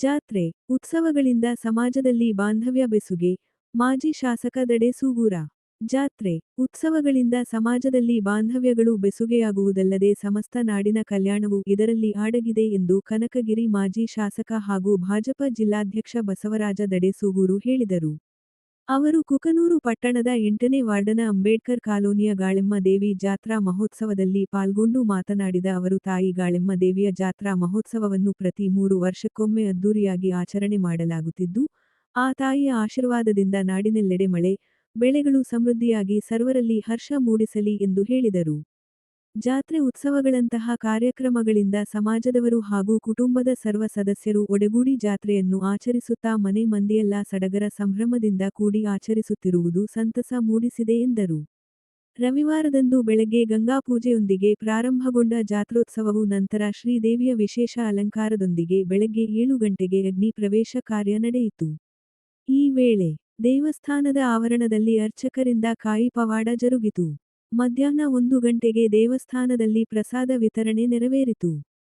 ಜಾತ್ರೆ, ಉತ್ಸವಗಳಿಂದ ಸಮಾಜದಲ್ಲಿ ಬಾಂಧವ್ಯ ಬೆಸುಗೆ, ಮಾಜಿ ಶಾಸಕ ದಡೆ ಸೂಗೂರ. ಜಾತ್ರೆ, ಉತ್ಸವಗಳಿಂದ ಸಮಾಜದಲ್ಲಿ ಬಾಂಧವ್ಯಗಳು ಬೆಸುಗೆಯಾಗುವುದಲ್ಲದೆ ಸಮಸ್ತ ನಾಡಿನ ಕಲ್ಯಾಣವು ಇದರಲ್ಲಿ ಅಡಗಿದೆ ಎಂದು ಕನಕಗಿರಿ ಮಾಜಿ ಶಾಸಕ ಹಾಗೂ ಭಾಜಪ ಜಿಲ್ಲಾಧ್ಯಕ್ಷ ಬಸವರಾಜ ದಡೆ ಸೂಗೂರು ಹೇಳಿದರು. ಅವರು ಕುಕನೂರು ಪಟ್ಟಣದ 8ನೇ ವಾರ್ಡನ ಅಂಬೇಡ್ಕರ್ ಕಾಲೋನಿಯ ಗಾಳೆಮ್ಮ ದೇವಿ ಜಾತ್ರಾ ಮಹೋತ್ಸವದಲ್ಲಿ ಪಾಲ್ಗೊಂಡು ಮಾತನಾಡಿದ ಅವರು ತಾಯಿ ಗಾಳೆಮ್ಮ ದೇವಿಯ ಜಾತ್ರಾ ಮಹೋತ್ಸವವನ್ನು ಪ್ರತಿ 3 ವರ್ಷಕ್ಕೊಮ್ಮೆ ಅದ್ದೂರಿಯಾಗಿ ಆಚರಣೆ ಮಾಡಲಾಗುತ್ತಿದ್ದು, ಆ ತಾಯಿಯ ಆಶೀರ್ವಾದದಿಂದ ನಾಡಿನೆಲ್ಲೆಡೆ ಮಳೆ, ಬೆಳೆಗಳು ಸಮೃದ್ಧಿಯಾಗಿ ಸರ್ವರಲ್ಲಿ ಹರ್ಷ ಮೂಡಿಸಲಿ ಎಂದು ಹೇಳಿದರು. ಜಾತ್ರೆ ಉತ್ಸವಗಳಂತಹ ಕಾರ್ಯಕ್ರಮಗಳಿಂದ ಸಮಾಜದವರು ಹಾಗೂ ಕುಟುಂಬದ ಸರ್ವ ಸದಸ್ಯರು ಒಡೆಗೂಡಿ ಜಾತ್ರೆಯನ್ನು ಆಚರಿಸುತ್ತಾ ಮನೆ ಮಂದಿಯೆಲ್ಲ ಸಡಗರ ಸಂಭ್ರಮದಿಂದ ಕೂಡಿ ಆಚರಿಸುತ್ತಿರುವುದು ಸಂತಸ ಮೂಡಿಸಿದೆ ಎಂದರು. ರವಿವಾರದಂದು ಬೆಳಗ್ಗೆ ಗಂಗಾಪೂಜೆಯೊಂದಿಗೆ ಪ್ರಾರಂಭಗೊಂಡ ಜಾತ್ರೋತ್ಸವವು ನಂತರ ಶ್ರೀದೇವಿಯ ವಿಶೇಷ ಅಲಂಕಾರದೊಂದಿಗೆ ಬೆಳಗ್ಗೆ 7 ಗಂಟೆಗೆ ಅಗ್ನಿ ಪ್ರವೇಶ ಕಾರ್ಯ ನಡೆಯಿತು. ಈ ವೇಳೆ ದೇವಸ್ಥಾನದ ಆವರಣದಲ್ಲಿ ಅರ್ಚಕರಿಂದ ಕಾಯಿ ಪವಾಡ ಜರುಗಿತು. ಮಧ್ಯಾಹ್ನ 1 ಗಂಟೆಗೆ ದೇವಸ್ಥಾನದಲ್ಲಿ ಪ್ರಸಾದ ವಿತರಣೆ ನೆರವೇರಿತು.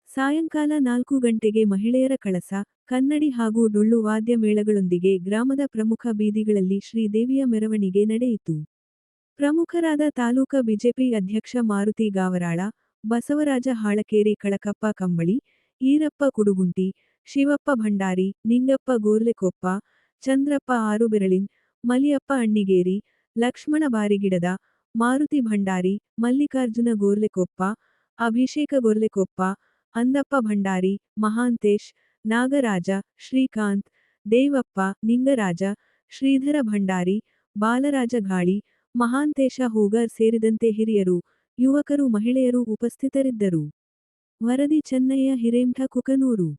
ಸಾಯಂಕಾಲ 4 ಗಂಟೆಗೆ ಮಹಿಳೆಯರ ಕಳಸ, ಕನ್ನಡಿ ಹಾಗೂ ಡೊಳ್ಳು ವಾದ್ಯ ಮೇಳಗಳೊಂದಿಗೆ ಗ್ರಾಮದ ಪ್ರಮುಖ ಬೀದಿಗಳಲ್ಲಿ ಶ್ರೀದೇವಿಯ ಮೆರವಣಿಗೆ ನಡೆಯಿತು. ಪ್ರಮುಖರಾದ ತಾಲೂಕಾ ಬಿಜೆಪಿ ಅಧ್ಯಕ್ಷ ಮಾರುತಿ ಗಾವರಾಳ, ಬಸವರಾಜ ಹಾಳಕೇರಿ ಕಳಕಪ್ಪ ಕಂಬಳಿ, ಈರಪ್ಪ ಕುಡುಗುಂಟಿ, ಶಿವಪ್ಪ ಭಂಡಾರಿ, ನಿಂಗಪ್ಪ ಗೋರ್ಲೆಕೊಪ್ಪ, ಚಂದ್ರಪ್ಪ ಆರುಬೆರಳಿನ್, ಮಲಿಯಪ್ಪ ಅಣ್ಣಿಗೇರಿ, ಲಕ್ಷ್ಮಣ ಬಾರಿಗಿಡದ, ಮಾರುತಿ ಭಂಡಾರಿ, ಮಲ್ಲಿಕಾರ್ಜುನ ಗೋರ್ಲೆಕೊಪ್ಪ, ಅಭಿಷೇಕ ಗೋರ್ಲೆಕೊಪ್ಪ, ಅಂದಪ್ಪ ಭಂಡಾರಿ, ಮಹಾಂತೇಶ್, ನಾಗರಾಜ, ಶ್ರೀಕಾಂತ್, ದೇವಪ್ಪ, ನಿಂಗರಾಜ, ಶ್ರೀಧರ ಭಂಡಾರಿ, ಬಾಲರಾಜ ಗಾಳಿ, ಮಹಾಂತೇಶ ಹೂಗಾರ್ ಸೇರಿದಂತೆ ಹಿರಿಯರು, ಯುವಕರು ಮಹಿಳೆಯರು ಉಪಸ್ಥಿತರಿದ್ದರು. ವರದಿ ಚೆನ್ನಯ್ಯ ಹಿರೇಮಠ ಕುಕನೂರು.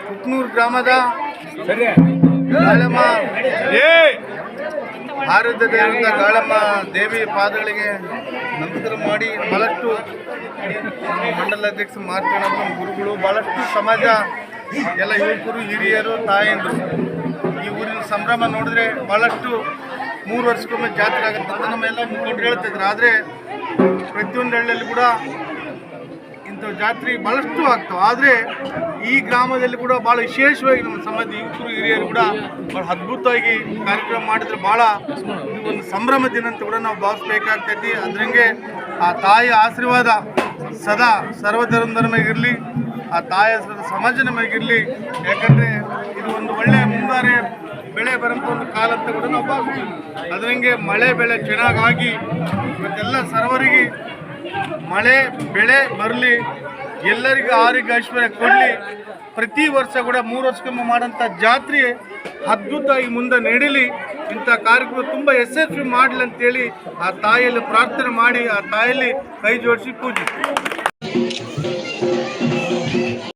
ಕುಕ್ನೂರು ಗ್ರಾಮದ ಗಾಳಮ್ಮ ಆರಾಧ್ಯತೆಯಿಂದ ಗಾಳಮ್ಮ ದೇವಿ ಪಾದಗಳಿಗೆ ನಮಸ್ಕಾರ ಮಾಡಿ ಬಹಳಷ್ಟು ಮಂಡಲಾಧ್ಯಕ್ಷ ಮಾರ್ಕಂಡ ಗುರುಗಳು ಬಹಳಷ್ಟು ಸಮಾಜ ಎಲ್ಲ ಯುವಕರು ಹಿರಿಯರು ತಾಯಂದರು ಈ ಊರಿನ ಸಂಭ್ರಮ ನೋಡಿದ್ರೆ ಬಹಳಷ್ಟು 3 ವರ್ಷಕ್ಕೊಮ್ಮೆ ಜಾತ್ರೆ ಆಗುತ್ತೆ ಅಂತ ನಮ್ಮೆಲ್ಲ ಮುಖಂಡರು ಹೇಳ್ತಿದ್ರು. ಆದರೆ ಪ್ರತಿಯೊಂದು ಹಳ್ಳಿಯಲ್ಲಿ ಕೂಡ ಇಂಥ ಜಾತ್ರೆ ಭಾಳಷ್ಟು ಆಗ್ತವೆ. ಆದರೆ ಈ ಗ್ರಾಮದಲ್ಲಿ ಕೂಡ ಭಾಳ ವಿಶೇಷವಾಗಿ ನಮ್ಮ ಸಮಾಜ ಯುವಕರು ಹಿರಿಯರು ಕೂಡ ಭಾಳ ಅದ್ಭುತವಾಗಿ ಕಾರ್ಯಕ್ರಮ ಮಾಡಿದ್ರೆ ಭಾಳ ಒಂದು ಸಂಭ್ರಮ ದಿನ ಅಂತ ಕೂಡ ನಾವು ಭಾವಿಸ್ಬೇಕಾಗ್ತೈತಿ. ಅದ್ರಂಗೆ ಆ ತಾಯಿಯ ಆಶೀರ್ವಾದ ಸದಾ ಸರ್ವಧರ್ಮದ ಮೇಗಿರಲಿ, ಆ ತಾಯಿಯ ಸಮಾಜ ನಮಗಿರಲಿ. ಯಾಕಂದರೆ ಇದು ಒಂದು ಒಳ್ಳೆಯ ಮುಂಗಾರೆ ಬೆಳೆ ಬರೋಂಥ ಒಂದು ಕಾಲ ಅಂತ ಕೂಡ ನಾವು ಭಾವಿಸ್ತೀವಿ. ಅದರಂಗೆ ಮಳೆ ಬೆಳೆ ಚೆನ್ನಾಗಾಗಿ ಇವತ್ತೆಲ್ಲ ಸರ್ವರಿಗೆ ಮಳೆ ಬೆಳೆ ಬರಲಿ, ಎಲ್ಲರಿಗೂ ಆರೋಗ್ಯ ಐಶ್ವರ್ಯ ಕೊಡಲಿ. ಪ್ರತಿ ವರ್ಷ ಕೂಡ 3 ವರ್ಷಕ್ಕೊಮ್ಮೆ ಮಾಡೋಂಥ ಜಾತ್ರೆ ಅದ್ಭುತವಾಗಿ ಮುಂದೆ ನಡೀಲಿ, ಇಂಥ ಕಾರ್ಯಕ್ರಮ ತುಂಬ ಯಶಸ್ವಿ ಮಾಡಲಿ ಅಂತೇಳಿ ಆ ತಾಯಿಯಲ್ಲಿ ಪ್ರಾರ್ಥನೆ ಮಾಡಿ ಆ ತಾಯಿಯಲ್ಲಿ ಕೈ ಜೋಡಿಸಿ ಪೂಜೆ